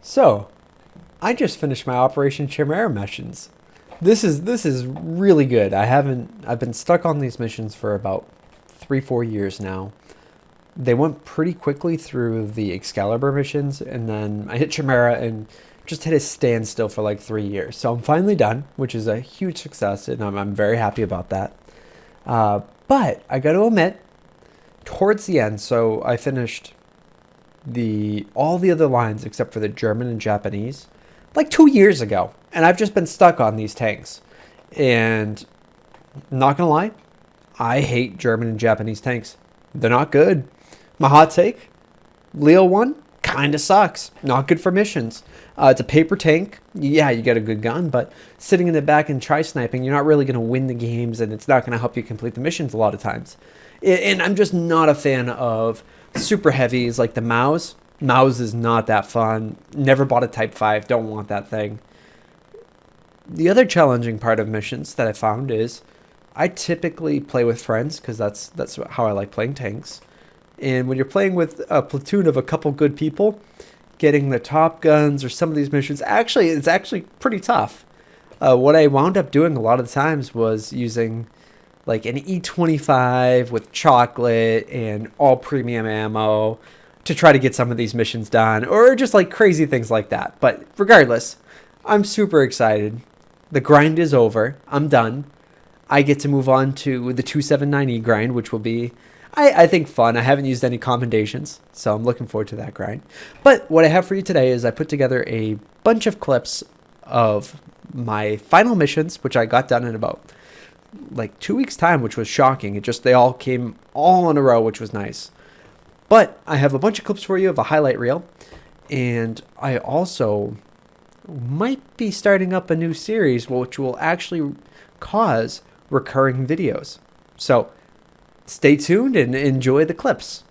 So, I just finished my Operation Chimera missions. This is really good. I've been stuck on these missions for about 3 4 years now. They went pretty quickly through the Excalibur missions, and then I hit Chimera and just hit a standstill for like 3 years. So I'm finally done, which is a huge success, and I'm very happy about that. But I got to admit, towards the end, so I finished the all the other lines except for the German and Japanese like 2 years ago, and I've just been stuck on these tanks. And not gonna lie, I hate German and Japanese tanks. They're not good. My hot take: Leo 1 kind of sucks. Not good for missions. It's a paper tank. Yeah, you get a good gun, but sitting in the back and try sniping, you're not really going to win the games, and it's not going to help you complete the missions a lot of times. And I'm just not a fan of super heavies like the Maus. Maus is not that fun. Never bought a Type 5. Don't want that thing. The other challenging part of missions that I found is I typically play with friends because that's how I like playing tanks. And when you're playing with a platoon of a couple good people, getting the top guns or some of these missions, it's actually pretty tough. What I wound up doing a lot of the times was using like an E25 with chocolate and all premium ammo to try to get some of these missions done, or just like crazy things like that. But regardless, I'm super excited. The grind is over. I'm done. I get to move on to the 279E grind, which will be, I think, fun. I haven't used any commendations, so I'm looking forward to that grind. But what I have for you today is I put together a bunch of clips of my final missions, which I got done in about like 2 weeks time, which was shocking. They all came all in a row, which was nice. But I have a bunch of clips for you of a highlight reel, and I also might be starting up a new series which will actually cause recurring videos. So stay tuned and enjoy the clips.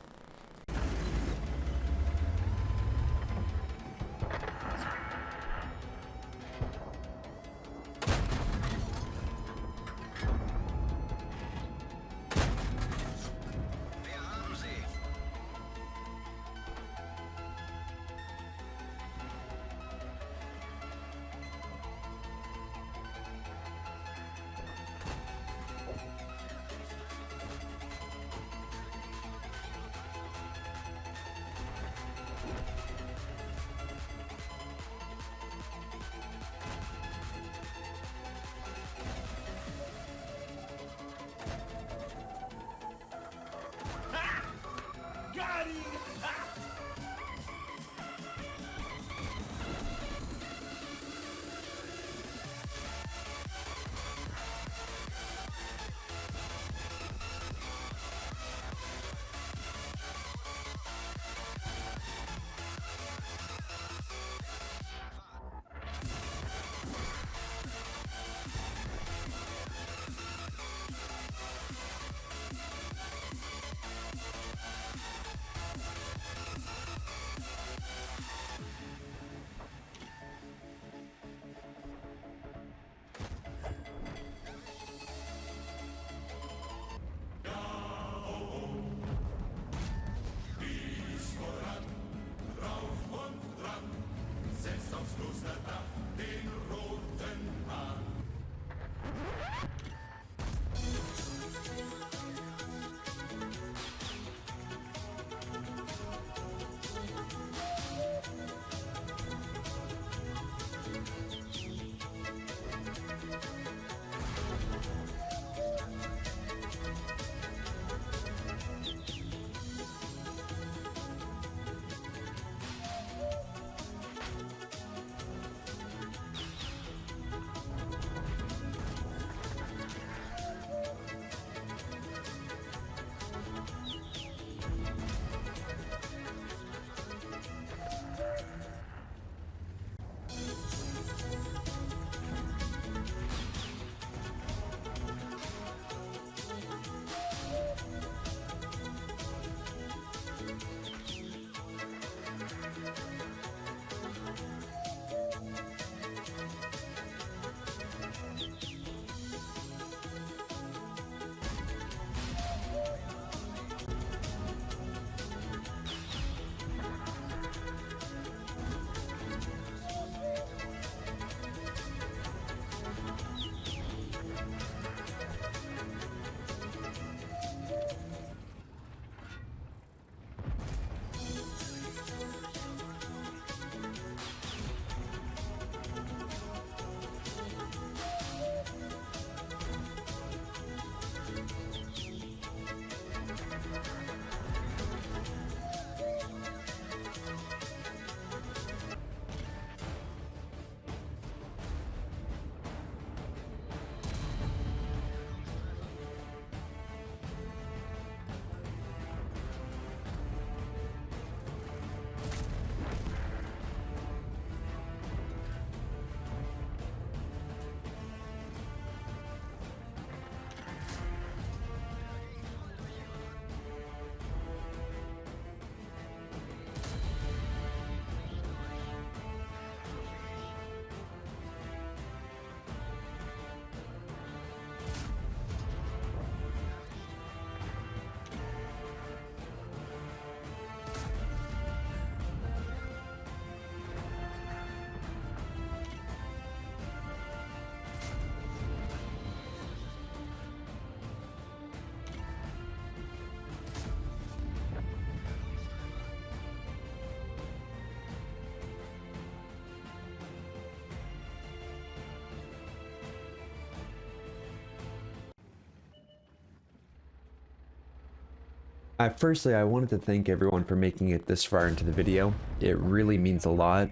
Firstly, I wanted to thank everyone for making it this far into the video. It really means a lot.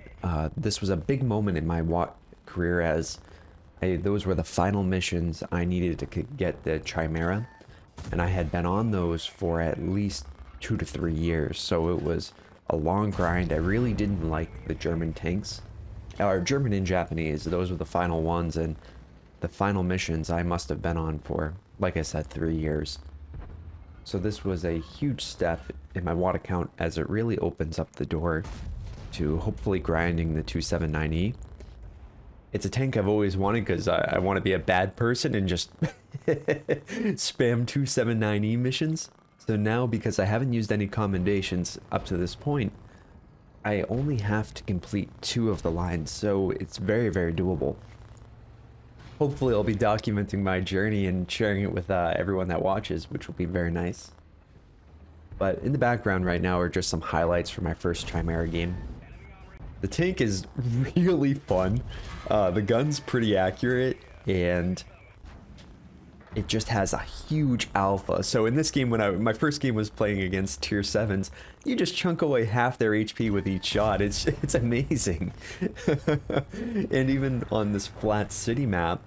This was a big moment in my career as those were the final missions I needed to get the Chimera, and I had been on those for at least 2 to 3 years, so it was a long grind. I really didn't like the German tanks, or German and Japanese. Those were the final ones, and the final missions I must have been on for, like I said, 3 years. So this was a huge step in my watt account, as it really opens up the door to hopefully grinding the 279E. It's a tank I've always wanted because I want to be a bad person and just spam 279E missions. So now, because I haven't used any commendations up to this point, I only have to complete 2 of the lines, so it's very, very doable. Hopefully I'll be documenting my journey and sharing it with everyone that watches, which will be very nice. But in the background right now are just some highlights from my first Chimera game. The tank is really fun. The gun's pretty accurate, and it just has a huge alpha. So in this game, when my first game was playing against tier 7s, you just chunk away half their HP with each shot. It's amazing. And even on this flat city map,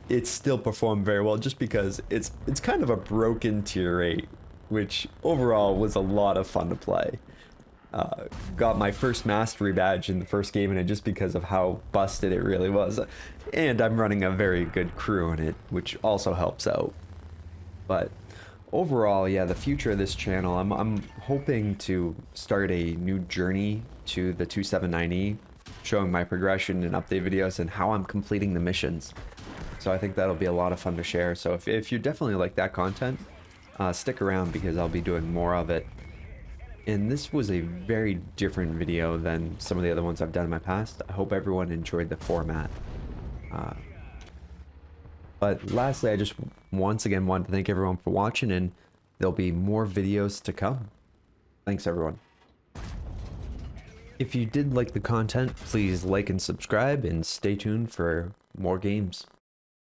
it still performed very well, just because it's kind of a broken tier 8, which overall was a lot of fun to play. Got my first mastery badge in the first game in it just because of how busted it really was. And I'm running a very good crew in it, which also helps out. But overall, yeah, the future of this channel, I'm hoping to start a new journey to the 279E, showing my progression and update videos and how I'm completing the missions. So I think that'll be a lot of fun to share. So if you definitely like that content, stick around because I'll be doing more of it. And this was a very different video than some of the other ones I've done in my past. I hope everyone enjoyed the format. But lastly, I just once again wanted to thank everyone for watching, and there'll be more videos to come. Thanks, everyone. If you did like the content, please like and subscribe, and stay tuned for more games.